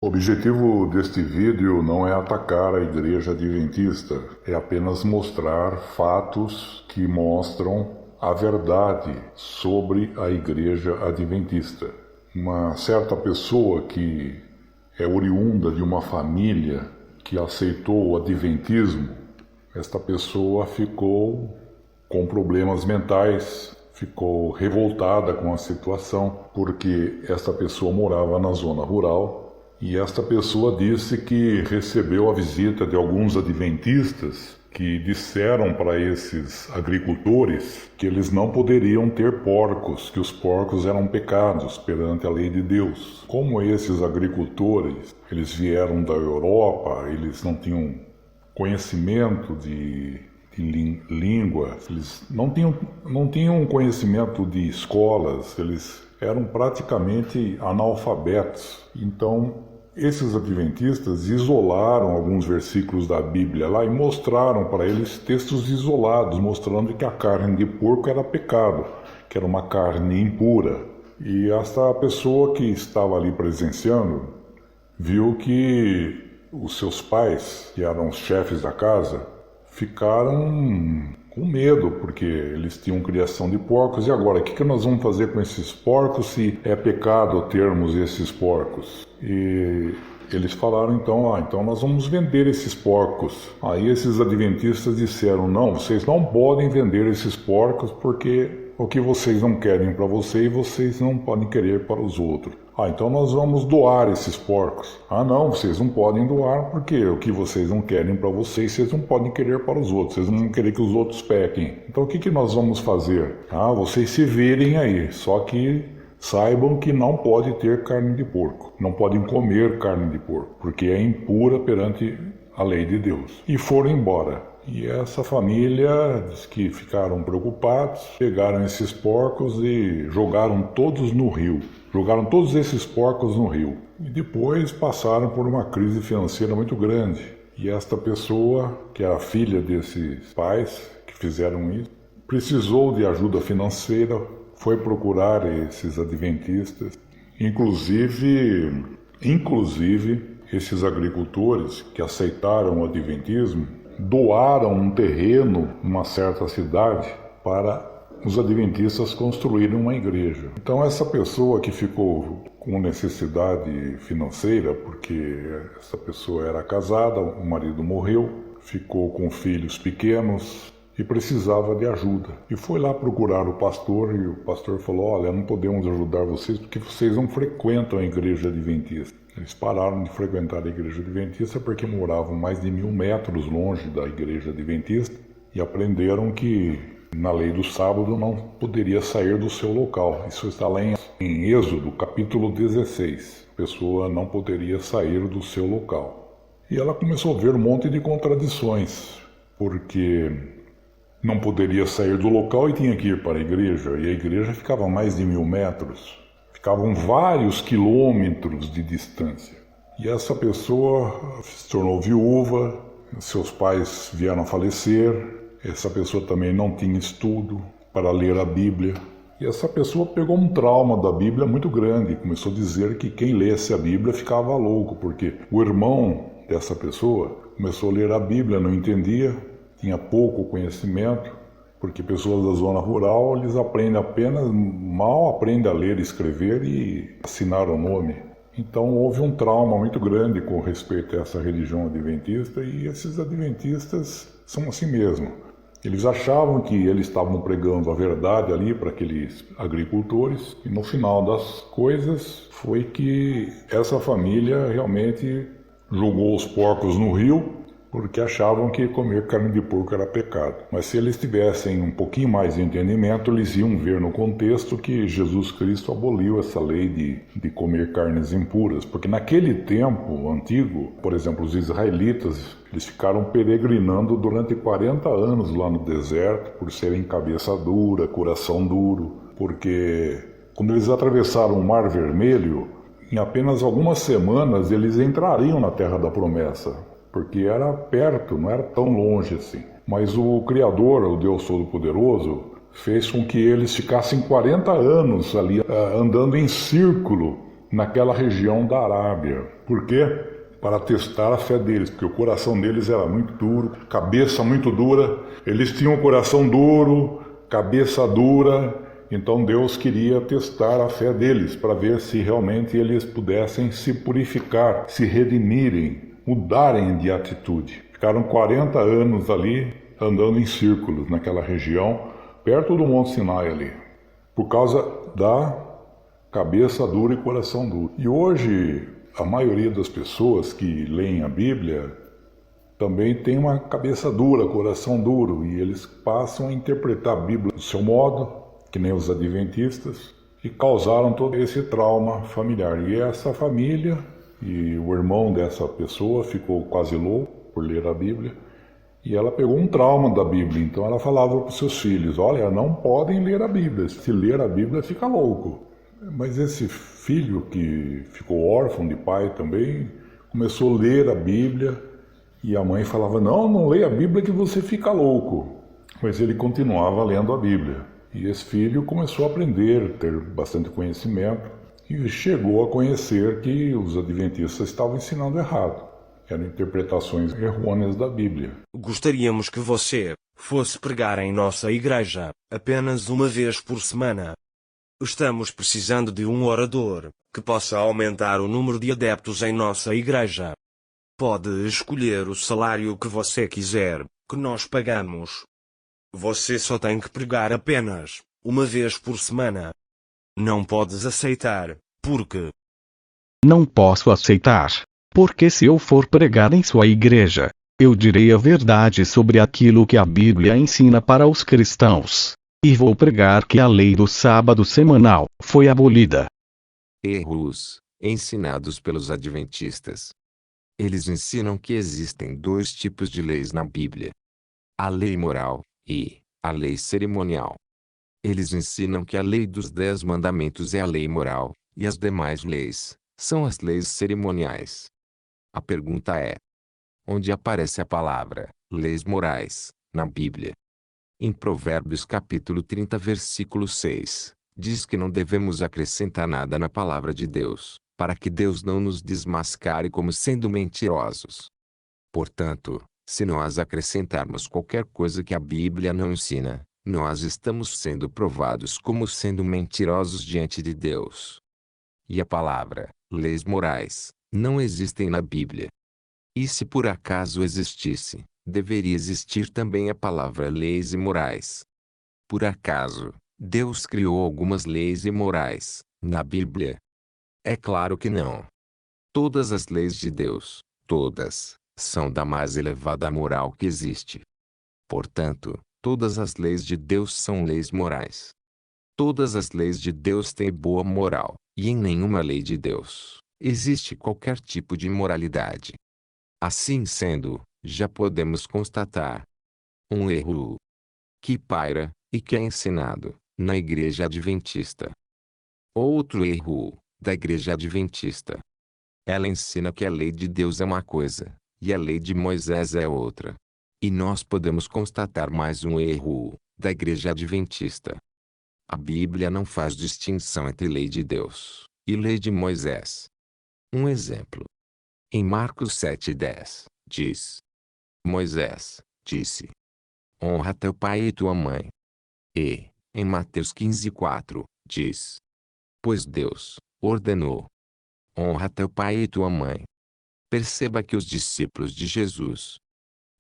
O objetivo deste vídeo não é atacar a Igreja Adventista, é apenas mostrar fatos que mostram a verdade sobre a Igreja Adventista. Uma certa pessoa que é oriunda de uma família que aceitou o Adventismo, esta pessoa ficou com problemas mentais, ficou revoltada com a situação, porque esta pessoa morava na zona rural. E esta pessoa disse que recebeu a visita de alguns adventistas que disseram para esses agricultores que eles não poderiam ter porcos, que os porcos eram pecados perante a lei de Deus. Como esses agricultores, eles vieram da Europa, eles não tinham conhecimento de língua, eles não tinham conhecimento de escolas, eles eram praticamente analfabetos. Então, esses adventistas isolaram alguns versículos da Bíblia lá e mostraram para eles textos isolados, mostrando que a carne de porco era pecado, que era uma carne impura. E esta pessoa que estava ali presenciando viu que os seus pais, que eram os chefes da casa, ficaram com medo, porque eles tinham criação de porcos. E agora, o que nós vamos fazer com esses porcos se é pecado termos esses porcos? E eles falaram então nós vamos vender esses porcos. Aí esses adventistas disseram, não, vocês não podem vender esses porcos porque o que vocês não querem para vocês não podem querer para os outros. Então nós vamos doar esses porcos. Não, vocês não podem doar porque o que vocês não querem para vocês não podem querer para os outros. Vocês não vão querer que os outros pequem. Então o que nós vamos fazer? Vocês se virem aí, só que saibam que não pode ter carne de porco. Não podem comer carne de porco, porque é impura perante a lei de Deus. E foram embora. E essa família diz que ficaram preocupados, pegaram esses porcos e jogaram todos no rio. Jogaram todos esses porcos no rio. E depois passaram por uma crise financeira muito grande. E esta pessoa, que é a filha desses pais que fizeram isso, precisou de ajuda financeira, foi procurar esses adventistas. Inclusive esses agricultores que aceitaram o adventismo doaram um terreno numa certa cidade para os adventistas construírem uma igreja. Então essa pessoa que ficou com necessidade financeira, porque essa pessoa era casada, o marido morreu, ficou com filhos pequenos e precisava de ajuda. E foi lá procurar o pastor e o pastor falou, olha, não podemos ajudar vocês porque vocês não frequentam a igreja adventista. Eles pararam de frequentar a igreja adventista porque moravam mais de 1000 metros longe da igreja adventista e aprenderam que na lei do sábado não poderia sair do seu local. Isso está lá em Êxodo, capítulo 16. A pessoa não poderia sair do seu local. E ela começou a ver um monte de contradições, porque não poderia sair do local e tinha que ir para a igreja, e a igreja ficava a mais de 1000 metros. Ficavam vários quilômetros de distância. E essa pessoa se tornou viúva, seus pais vieram a falecer, essa pessoa também não tinha estudo para ler a Bíblia. E essa pessoa pegou um trauma da Bíblia muito grande, começou a dizer que quem lesse a Bíblia ficava louco, porque o irmão dessa pessoa começou a ler a Bíblia, não entendia, tinha pouco conhecimento, porque pessoas da zona rural, eles mal aprendem a ler e escrever e assinar o nome. Então houve um trauma muito grande com respeito a essa religião adventista, e esses adventistas são assim mesmo. Eles achavam que eles estavam pregando a verdade ali para aqueles agricultores, e no final das coisas foi que essa família realmente jogou os porcos no rio, porque achavam que comer carne de porco era pecado. Mas se eles tivessem um pouquinho mais de entendimento, eles iam ver no contexto que Jesus Cristo aboliu essa lei de comer carnes impuras. Porque naquele tempo antigo, por exemplo, os israelitas, eles ficaram peregrinando durante 40 anos lá no deserto, por serem cabeça dura, coração duro. Porque quando eles atravessaram o Mar Vermelho, em apenas algumas semanas eles entrariam na Terra da Promessa, porque era perto, não era tão longe assim. Mas o Criador, o Deus Todo-Poderoso, fez com que eles ficassem 40 anos ali andando em círculo naquela região da Arábia. Por quê? Para testar a fé deles, porque o coração deles era muito duro, cabeça muito dura. Eles tinham um coração duro, cabeça dura, então Deus queria testar a fé deles para ver se realmente eles pudessem se purificar, se redimirem, mudarem de atitude. Ficaram 40 anos ali andando em círculos naquela região, perto do Monte Sinai ali, por causa da cabeça dura e coração duro. E hoje a maioria das pessoas que leem a Bíblia também tem uma cabeça dura, coração duro, e eles passam a interpretar a Bíblia do seu modo, que nem os adventistas, e causaram todo esse trauma familiar. E essa família e o irmão dessa pessoa ficou quase louco por ler a Bíblia, e ela pegou um trauma da Bíblia. Então ela falava para os seus filhos: olha, não podem ler a Bíblia, se ler a Bíblia fica louco. Mas esse filho, que ficou órfão de pai também, começou a ler a Bíblia, e a mãe falava: não leia a Bíblia que você fica louco. Mas ele continuava lendo a Bíblia. E esse filho começou a aprender, ter bastante conhecimento, e chegou a conhecer que os adventistas estavam ensinando errado. Eram interpretações errôneas da Bíblia. Gostaríamos que você fosse pregar em nossa igreja, apenas uma vez por semana. Estamos precisando de um orador que possa aumentar o número de adeptos em nossa igreja. Pode escolher o salário que você quiser, que nós pagamos. Você só tem que pregar apenas uma vez por semana. Não podes aceitar, porque... Não posso aceitar, porque se eu for pregar em sua igreja, eu direi a verdade sobre aquilo que a Bíblia ensina para os cristãos. E vou pregar que a lei do sábado semanal foi abolida. Erros ensinados pelos adventistas. Eles ensinam que existem dois tipos de leis na Bíblia: a lei moral e a lei cerimonial. Eles ensinam que a lei dos 10 mandamentos é a lei moral, e as demais leis são as leis cerimoniais. A pergunta é: onde aparece a palavra leis morais na Bíblia? Em Provérbios capítulo 30 versículo 6, diz que não devemos acrescentar nada na palavra de Deus, para que Deus não nos desmascare como sendo mentirosos. Portanto, se nós acrescentarmos qualquer coisa que a Bíblia não ensina, nós estamos sendo provados como sendo mentirosos diante de Deus. E a palavra leis morais não existem na Bíblia. E se por acaso existisse, deveria existir também a palavra leis imorais. Por acaso, Deus criou algumas leis imorais na Bíblia? É claro que não. Todas as leis de Deus, todas, são da mais elevada moral que existe. Portanto, todas as leis de Deus são leis morais. Todas as leis de Deus têm boa moral, e em nenhuma lei de Deus existe qualquer tipo de imoralidade. Assim sendo, já podemos constatar um erro que paira e que é ensinado na Igreja Adventista. Outro erro da Igreja Adventista. Ela ensina que a lei de Deus é uma coisa, e a lei de Moisés é outra. E nós podemos constatar mais um erro da Igreja Adventista. A Bíblia não faz distinção entre lei de Deus e lei de Moisés. Um exemplo. Em Marcos 7:10, diz: Moisés disse: honra teu pai e tua mãe. E, em Mateus 15:4, diz: pois Deus ordenou: honra teu pai e tua mãe. Perceba que os discípulos de Jesus,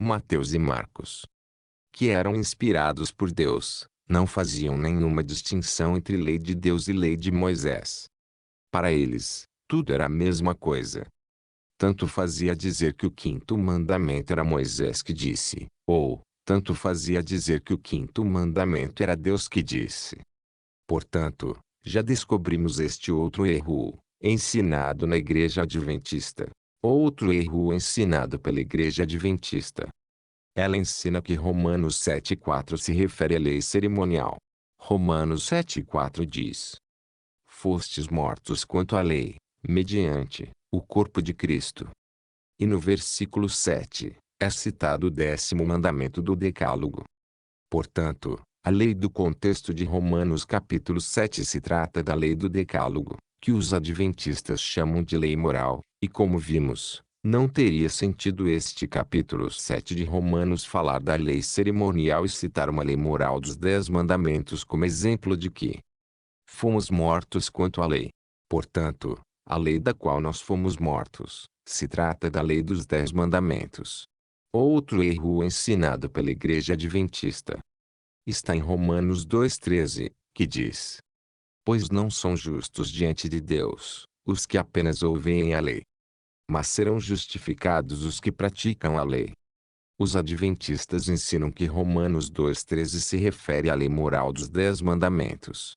Mateus e Marcos, que eram inspirados por Deus, não faziam nenhuma distinção entre lei de Deus e lei de Moisés. Para eles, tudo era a mesma coisa. Tanto fazia dizer que o quinto mandamento era Moisés que disse, ou, tanto fazia dizer que o quinto mandamento era Deus que disse. Portanto, já descobrimos este outro erro, ensinado na Igreja Adventista. Outro erro ensinado pela Igreja Adventista. Ela ensina que Romanos 7:4 se refere à lei cerimonial. Romanos 7:4 diz: fostes mortos quanto à lei, mediante o corpo de Cristo. E no versículo 7, é citado o 10º mandamento do Decálogo. Portanto, a lei do contexto de Romanos capítulo 7 se trata da lei do Decálogo, que os adventistas chamam de lei moral, e como vimos, não teria sentido este capítulo 7 de Romanos falar da lei cerimonial e citar uma lei moral dos 10 mandamentos como exemplo de que fomos mortos quanto à lei. Portanto, a lei da qual nós fomos mortos, se trata da lei dos 10 mandamentos. Outro erro ensinado pela Igreja Adventista está em Romanos 2,13, que diz: pois não são justos diante de Deus os que apenas ouvem a lei, mas serão justificados os que praticam a lei. Os adventistas ensinam que Romanos 2,13 se refere à lei moral dos 10 mandamentos.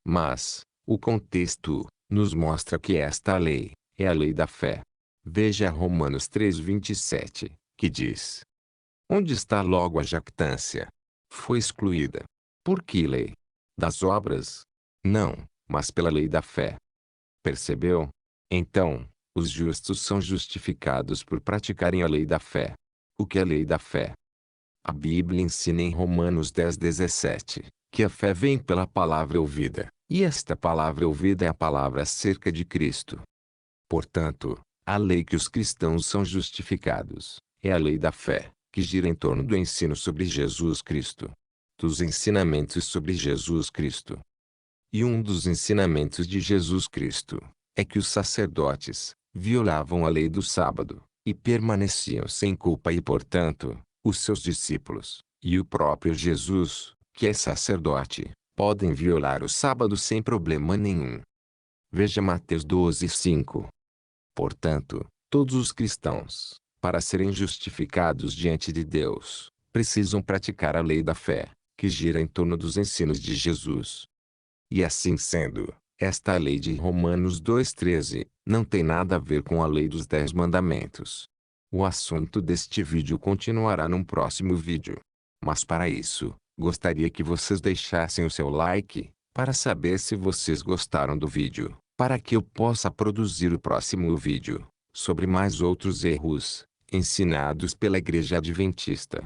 Mas, o contexto, nos mostra que esta lei é a lei da fé. Veja Romanos 3,27, que diz: onde está logo a jactância? Foi excluída. Por que lei? Das obras? Não, mas pela lei da fé. Percebeu? Então, os justos são justificados por praticarem a lei da fé. O que é a lei da fé? A Bíblia ensina em Romanos 10,17, que a fé vem pela palavra ouvida, e esta palavra ouvida é a palavra acerca de Cristo. Portanto, a lei que os cristãos são justificados é a lei da fé, que gira em torno do ensino sobre Jesus Cristo, dos ensinamentos sobre Jesus Cristo. E um dos ensinamentos de Jesus Cristo é que os sacerdotes violavam a lei do sábado e permaneciam sem culpa e, portanto, os seus discípulos e o próprio Jesus, que é sacerdote, podem violar o sábado sem problema nenhum. Veja Mateus 12,5. Portanto, todos os cristãos, para serem justificados diante de Deus, precisam praticar a lei da fé, que gira em torno dos ensinos de Jesus. E assim sendo, esta lei de Romanos 2,13 não tem nada a ver com a lei dos 10 mandamentos. O assunto deste vídeo continuará num próximo vídeo. Mas para isso, gostaria que vocês deixassem o seu like, para saber se vocês gostaram do vídeo, para que eu possa produzir o próximo vídeo, sobre mais outros erros, ensinados pela Igreja Adventista.